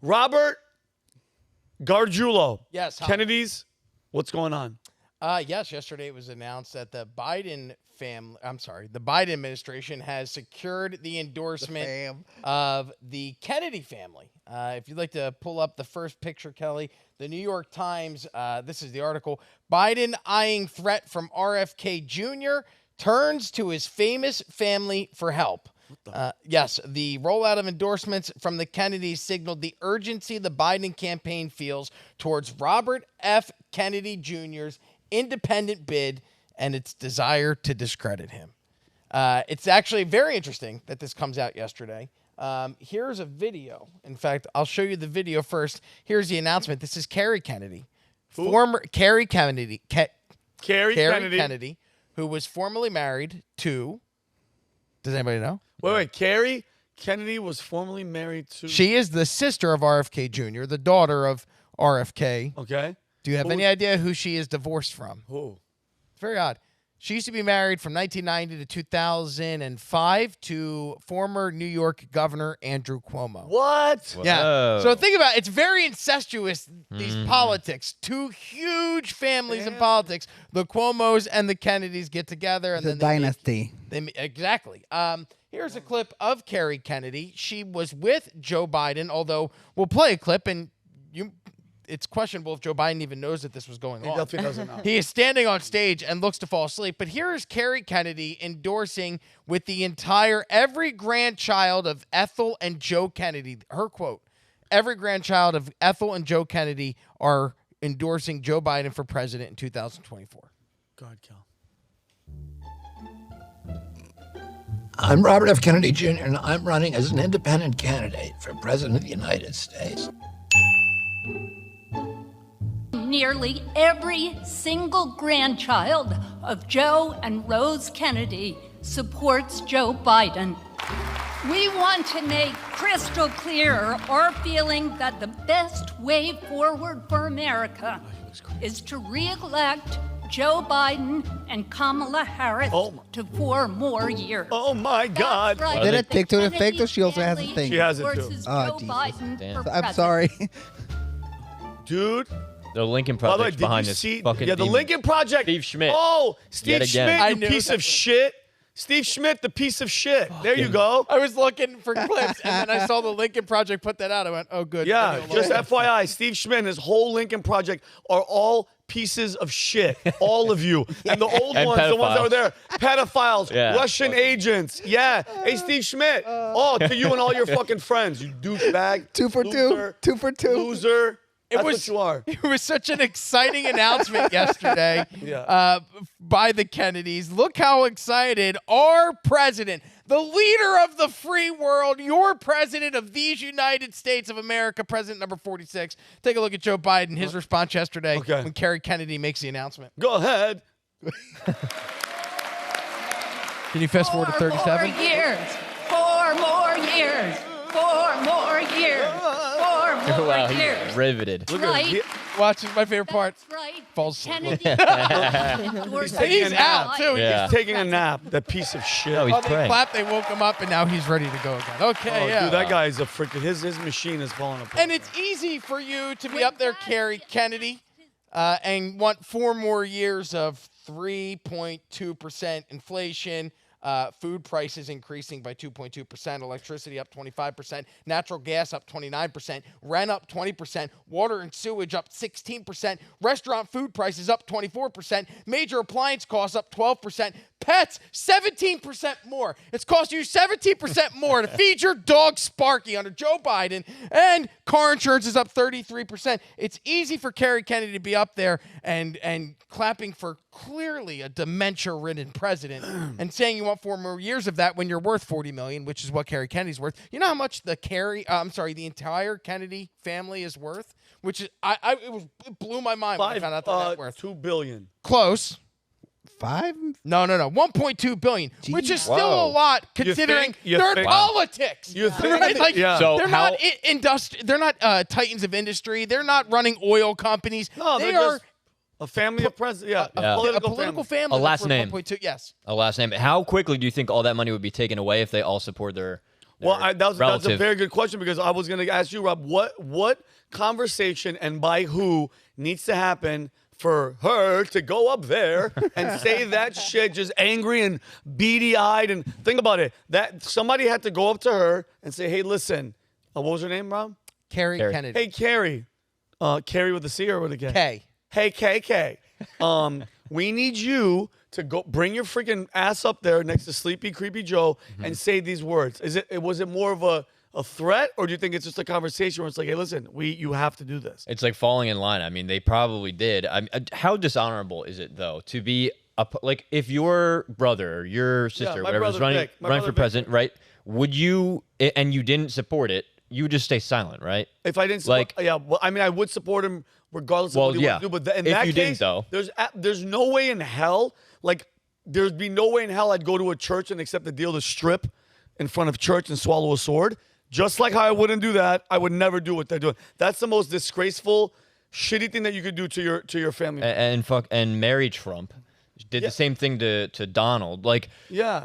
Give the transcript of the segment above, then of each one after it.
Robert Gargiulo. Yes. Kennedy's. What's going on? Yes, yesterday it was announced that the Biden administration has secured the endorsement of the Kennedy family. If you'd like to pull up the first picture, Kelly, the New York Times, this is the article. Biden eyeing threat from RFK Jr. turns to his famous family for help. Yes, the rollout of endorsements from the Kennedys signaled the urgency the Biden campaign feels towards Robert F. Kennedy Jr.'s independent bid and its desire to discredit him. It's actually very interesting that this comes out yesterday. Here's a video. In fact, I'll show you the video first. Here's the announcement. This is Carrie Kennedy. Carrie Kennedy, who was formerly married to, does anybody know? Wait. Carrie Kennedy was formerly married to... She is the sister of RFK Jr., the daughter of RFK. Okay. Do you have any idea who she is divorced from? Who? It's very odd. She used to be married from 1990 to 2005 to former New York Governor Andrew Cuomo. What? Yeah. So think about it. It's very incestuous, these politics. Two huge families in politics. The Cuomos and the Kennedys get together. And it's a dynasty. Exactly. Here's a clip of Carrie Kennedy. She was with Joe Biden, although we'll play a clip, and it's questionable if Joe Biden even knows that this was going on. He definitely doesn't know. He is standing on stage and looks to fall asleep. But here is Carrie Kennedy endorsing with the every grandchild of Ethel and Joe Kennedy. Her quote, every grandchild of Ethel and Joe Kennedy are endorsing Joe Biden for president in 2024. Go ahead, Cal. I'm Robert F. Kennedy Jr., and I'm running as an independent candidate for President of the United States. Nearly every single grandchild of Joe and Rose Kennedy supports Joe Biden. We want to make crystal clear our feeling that the best way forward for America is to re-elect Joe Biden and Kamala Harris to 4 more years. Oh, my God. Right. Did it take to the effect, or she also has a thing? She has it, too. Oh, Jesus. I'm sorry. Dude. The Lincoln Project behind this fucking the Lincoln Project. Steve Schmidt. Oh, Steve Schmidt, you piece of shit. Steve Schmidt, the piece of shit. There you go. I was looking for clips, and then I saw the Lincoln Project put that out. I went, oh, good. Yeah, just FYI, Steve Schmidt and his whole Lincoln Project are all pieces of shit. All of you. And the old And ones, pedophiles. the ones that were there, pedophiles, Yeah. Russian agents. Yeah. Hey, Steve Schmidt. To you and all your fucking friends, you douchebag. 2 for 2. 2 for 2. Loser. That's what you are. It was such an exciting announcement yesterday by the Kennedys. Look how excited our president, the leader of the free world, your president of these United States of America, president number 46. Take a look at Joe Biden, his response yesterday when Carrie Kennedy makes the announcement. Go ahead. Can you fast forward to 37? 4 years. 4 more years. 4 more years. 4 more Wow, years. he's riveted. Look Right. at Watch, this is my favorite part. That's right. Falls asleep. Kennedy. He's out, too. Yeah. He's taking a nap, that piece of shit. No, he's Oh, they praying. clapped, they woke him up, and now he's ready to go again. Okay, Dude, that guy is a freaking, his machine is falling apart. And it's easy for you to be up there, Carrie Kennedy, and want 4 more years of 3.2% inflation, food prices increasing by 2.2%, electricity up 25%, natural gas up 29%, rent up 20%, water and sewage up 16%, restaurant food prices up 24%, major appliance costs up 12%, pets 17% more. It's costing you 17% more to feed your dog Sparky under Joe Biden, and car insurance is up 33%. It's easy for Carrie Kennedy to be up there and clapping for clearly a dementia-ridden president and saying you want 4 more years of that when you're worth $40 million, which is what Carrie Kennedy's worth. You know how much the entire Kennedy family is worth? Which is it blew my mind when I found out that net worth. $2 billion. Close. 5? No. 1.2 billion, which is still a Whoa. lot considering You they're in think- politics. You think- Right? Like, Yeah. So they're how- not they're not titans of industry. They're not running oil companies. No, they they're are just a family of presidents. Yeah, Yeah. a political family. A last that's worth name. 1.2. Yes. A last name. How quickly do you think all that money would be taken away if they all support their Well, that's a relative. very good question because I was going to ask you, Rob, what conversation and by who needs to happen for her to go up there and say that shit just angry and beady-eyed? And think about it. That somebody had to go up to her and say, hey, listen, what was her name, Rob? Carrie Kennedy. Hey, Carrie. Carrie with a C or with a K? K. Hey, KK. We need you to go bring your freaking ass up there next to Sleepy Creepy Joe and say these words. Was it more of a threat, or do you think it's just a conversation where it's like, hey, listen, you have to do this? It's like falling in line. I mean, they probably did. How dishonorable is it though to be like if your brother or your sister, whatever, is running for president, right? Would you, and you didn't support it, you would just stay silent, right? If I didn't support, well, I mean, I would support him regardless of what he wants to do. But in that case, there's no way in hell, like, there'd be no way in hell I'd go to a church and accept the deal to strip in front of church and swallow a sword. Just like how I wouldn't do that, I would never do what they're doing. That's the most disgraceful, shitty thing that you could do to your family. And Mary Trump did the same thing to Donald. Like,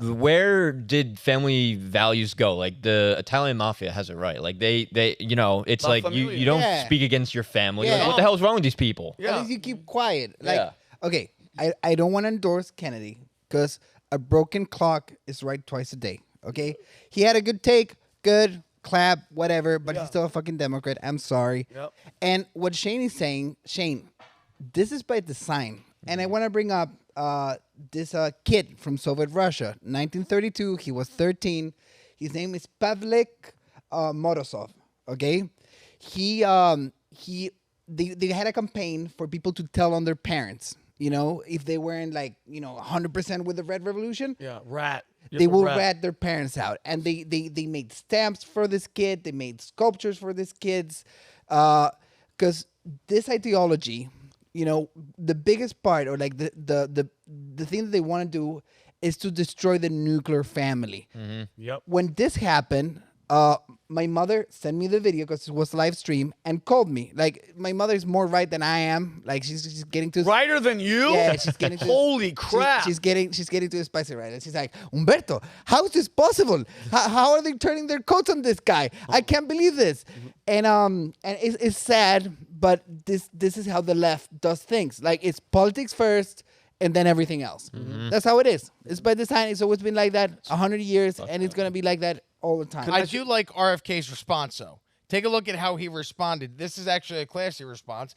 where did family values go? Like, the Italian mafia has it right. Like, they it's like you don't speak against your family. Like, what the hell is wrong with these people? At least you keep quiet. Like, okay, I don't want to endorse Kennedy because a broken clock is right twice a day. Okay, he had a good take, good clap, whatever, but he's still a fucking Democrat. I'm sorry. Yep. And what Shane is saying, Shane, this is by design. And I want to bring up this kid from Soviet Russia, 1932. He was 13. His name is Pavlik Morozov. Okay, they had a campaign for people to tell on their parents. You know, if they weren't 100% with the Red Revolution, they will rat their parents out. And they made stamps for this kid. They made sculptures for these kids. Because this ideology, the biggest part, or like the thing that they want to do is to destroy the nuclear family. Mm-hmm. Yep. When this happened, my mother sent me the video because it was live stream and called me. Like, my mother is more right than I am. Like, she's getting to righter than you. Yeah, she's getting to holy crap. She's getting to a spicy right, and she's like, Humberto, how is this possible? How are they turning their coats on this guy? I can't believe this. And it's sad, but this is how the left does things. Like, it's politics first, and then everything else. Mm-hmm. That's how it is. It's by design. It's always been like that 100 years, and it's going to be like that all the time. I do like RFK's response, though. Take a look at how he responded. This is actually a classy response.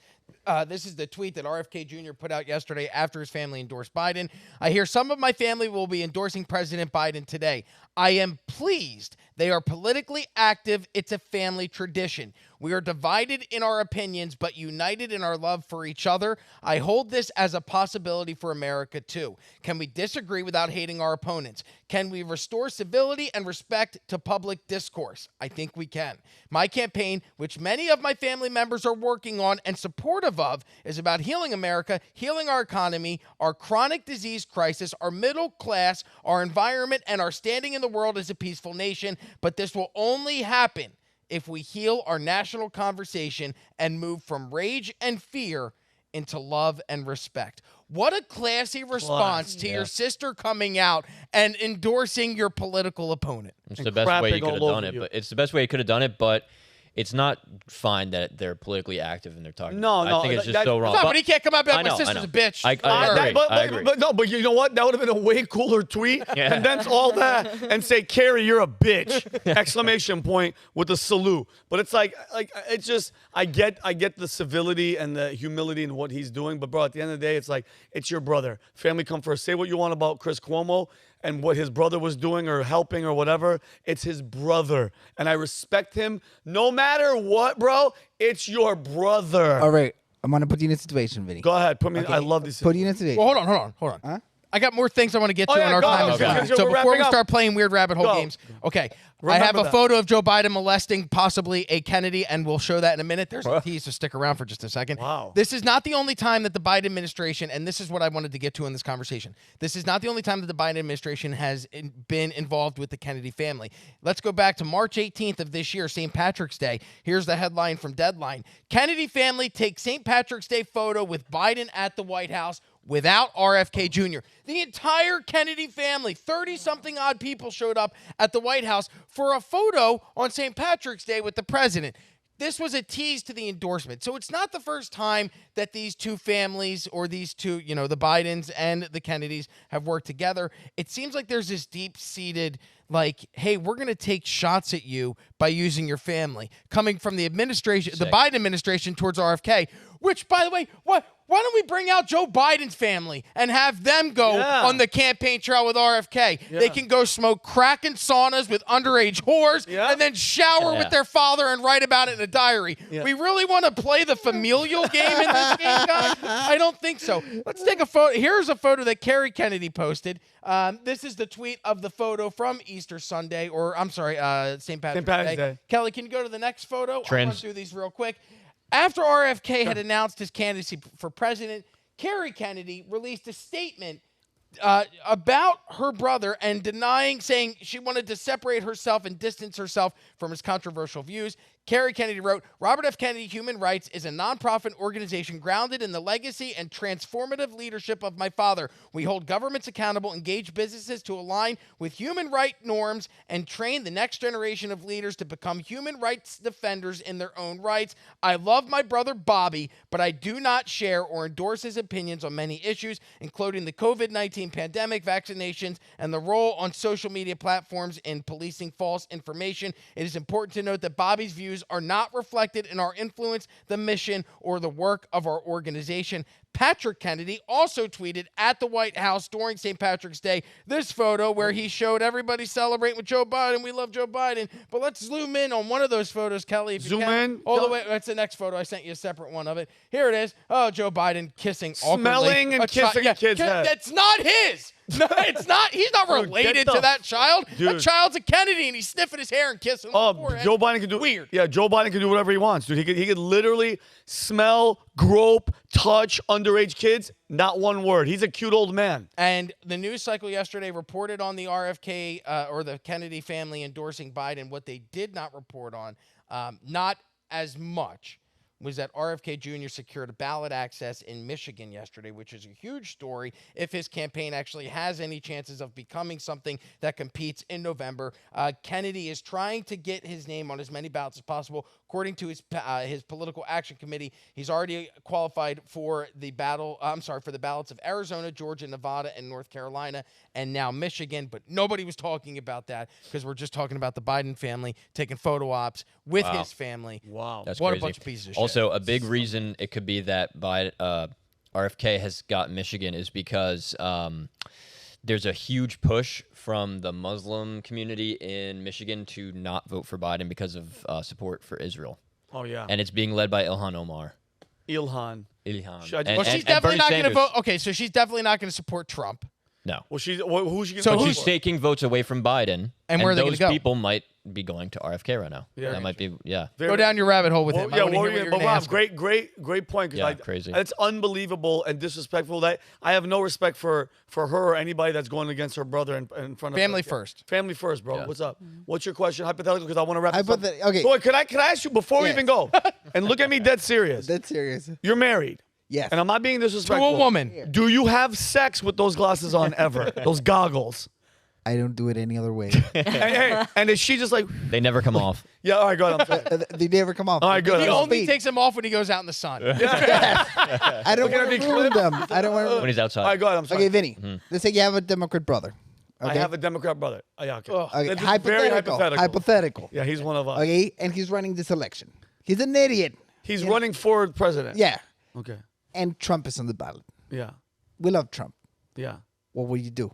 This is the tweet that RFK Jr. put out yesterday after his family endorsed Biden. I hear some of my family will be endorsing President Biden today. I am pleased. They are politically active. It's a family tradition. We are divided in our opinions, but united in our love for each other. I hold this as a possibility for America, too. Can we disagree without hating our opponents? Can we restore civility and respect to public discourse? I think we can. My campaign, which many of my family members are working on and supportive of, is about healing America, healing our economy, our chronic disease crisis, our middle class, our environment, and our standing in the world as a peaceful nation. But this will only happen if we heal our national conversation and move from rage and fear into love and respect. What a classy response to your sister coming out and endorsing your political opponent. It's the best way you could have done it, but it's the best way you could have done it, but it's not fine that they're politically active and they're talking. No, I think it's just so wrong. No, but he can't come out and be like, my sister's a bitch. I agree. But you know what? That would have been a way cooler tweet. Condense all that and say, Carrie, you're a bitch! Exclamation point with a salute. But it's like it's just I get the civility and the humility in what he's doing. But bro, at the end of the day, it's like it's your brother. Family come first. Say what you want about Chris Cuomo and what his brother was doing or helping or whatever. It's his brother. And I respect him no matter what, bro. It's your brother. All right. I'm going to put you in a situation, Vinny. Go ahead. Put me in. I love this. Put you in a situation. Well, hold on. Huh? I got more things I want to get to in our time. Okay. So before we start playing weird rabbit hole games, okay. I have a photo of Joe Biden molesting possibly a Kennedy, and we'll show that in a minute. There's a tease, so stick around for just a second. Wow. This is not the only time that the Biden administration, and this is what I wanted to get to in this conversation, this is not the only time that the Biden administration has been involved with the Kennedy family. Let's go back to March 18th of this year, St. Patrick's Day. Here's the headline from Deadline. Kennedy family takes St. Patrick's Day photo with Biden at the White House. without RFK Jr. The entire Kennedy family, 30-something odd people showed up at the White House for a photo on St. Patrick's Day with the president. This was a tease to the endorsement. So it's not the first time that these two families or these two, the Bidens and the Kennedys have worked together. It seems like there's this deep-seated, hey, we're going to take shots at you by using your family, coming from the administration, the Biden administration towards RFK, which, by the way, why don't we bring out Joe Biden's family and have them go on the campaign trail with RFK? Yeah. They can go smoke crack in saunas with underage whores and then shower with their father and write about it in a diary. Yeah. We really want to play the familial game in this game, guys? I don't think so. Let's take a photo. Here's a photo that Kerry Kennedy posted. This is the tweet of the photo from Easter Sunday, or I'm sorry, St. Patrick's Day. Kelly, can you go to the next photo? I'll run through these real quick. After RFK had announced his candidacy for president, Kerry Kennedy released a statement about her brother and saying she wanted to separate herself and distance herself from his controversial views. Kerry Kennedy wrote, Robert F. Kennedy Human Rights is a nonprofit organization grounded in the legacy and transformative leadership of my father. We hold governments accountable, engage businesses to align with human rights norms, and train the next generation of leaders to become human rights defenders in their own rights. I love my brother Bobby, but I do not share or endorse his opinions on many issues, including the COVID-19 pandemic, vaccinations, and the role on social media platforms in policing false information. It is important to note that Bobby's views are not reflected in our influence, the mission, or the work of our organization. Patrick Kennedy also tweeted at the White House during St. Patrick's Day this photo where he showed everybody celebrating with Joe Biden. We love Joe Biden. But let's zoom in on one of those photos, Kelly. If you can. All the way. That's the next photo. I sent you a separate one of it. Here it is. Oh, Joe Biden kissing smelling and kissing a kid's head. That's not his. No, it's not. He's not related to that child. That child's a Kennedy, and he's sniffing his hair and kissing him on the forehead. Joe Biden can do weird. Yeah, Joe Biden can do whatever he wants, dude. He could literally smell, grope, touch underage kids. Not one word. He's a cute old man. And the news cycle yesterday reported on the RFK or the Kennedy family endorsing Biden. What they did not report on, not as much, was that RFK Jr. secured ballot access in Michigan yesterday, which is a huge story if his campaign actually has any chances of becoming something that competes in November. Kennedy is trying to get his name on as many ballots as possible. According to his political action committee, he's already qualified for the ballots of Arizona, Georgia, Nevada, and North Carolina, and now Michigan. But nobody was talking about that because we're just talking about the Biden family taking photo ops with his family. Wow. That's what crazy. A bunch of pieces of shit. Also, a big reason it could be that RFK has got Michigan is because there's a huge push from the Muslim community in Michigan to not vote for Biden because of support for Israel. Oh, yeah. And it's being led by Ilhan Omar. Ilhan. Well, she's definitely not going to vote. Okay, so she's definitely not going to support Trump. No. Well, who's she going to So she's taking votes away from Biden. And where are they going to go? Those people might be going to RFK right now. Yeah. That might be, Go down your rabbit hole with him. Yeah, but Rob, great point. Crazy. It's unbelievable and disrespectful that I have no respect for her or anybody that's going against her brother in front of family her. first. Family first, bro. Yeah. What's up? What's your question? Hypothetical, because I want to wrap this up. Okay. So, can I ask you before we even go? And look at me dead serious. Dead serious. You're married. Yes. And I'm not being disrespectful. To a woman. Do you have sex with those glasses on ever? Those goggles? I don't do it any other way. Hey, and is she just like... They never come off. Yeah, all right, go ahead. They never come off. All right, good. He only takes them off when he goes out in the sun. I don't want to ruin them. I don't want to... When he's outside. All right, go ahead. I'm sorry. Okay, Vinny. Let's say you have a Democrat brother. Okay? I have a Democrat brother. Oh, yeah, okay. Okay, Very hypothetical. Yeah, he's one of us. Okay, and he's running this election. He's an idiot. He's running for president. Yeah. Okay. And Trump is on the ballot. Yeah. We love Trump. Yeah. What will you do?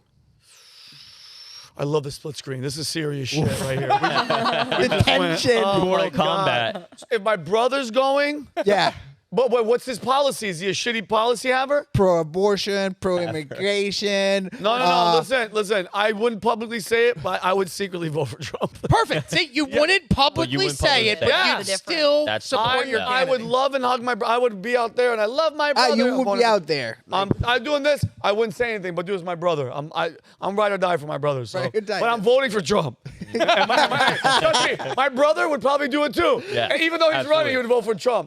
I love the split screen. This is serious shit right here. The tension. Mortal Kombat. If my brother's going, Yeah. but what's his policy? Is he a shitty policy haver? Pro-abortion, pro-immigration. No. Listen. I wouldn't publicly say it, but I would secretly vote for Trump. Perfect. See, you wouldn't publicly say it, but you'd still support your I candidate. would love and hug my brother. I would be out there, and I love my brother. You would be out there. I'm doing this. I wouldn't say anything, but do as my brother. I'm ride or die for my brother. So. Ride or die. But I'm voting for Trump. Trust me, my brother would probably do it too. Yeah, And even though he's absolutely. running, he would vote for Trump.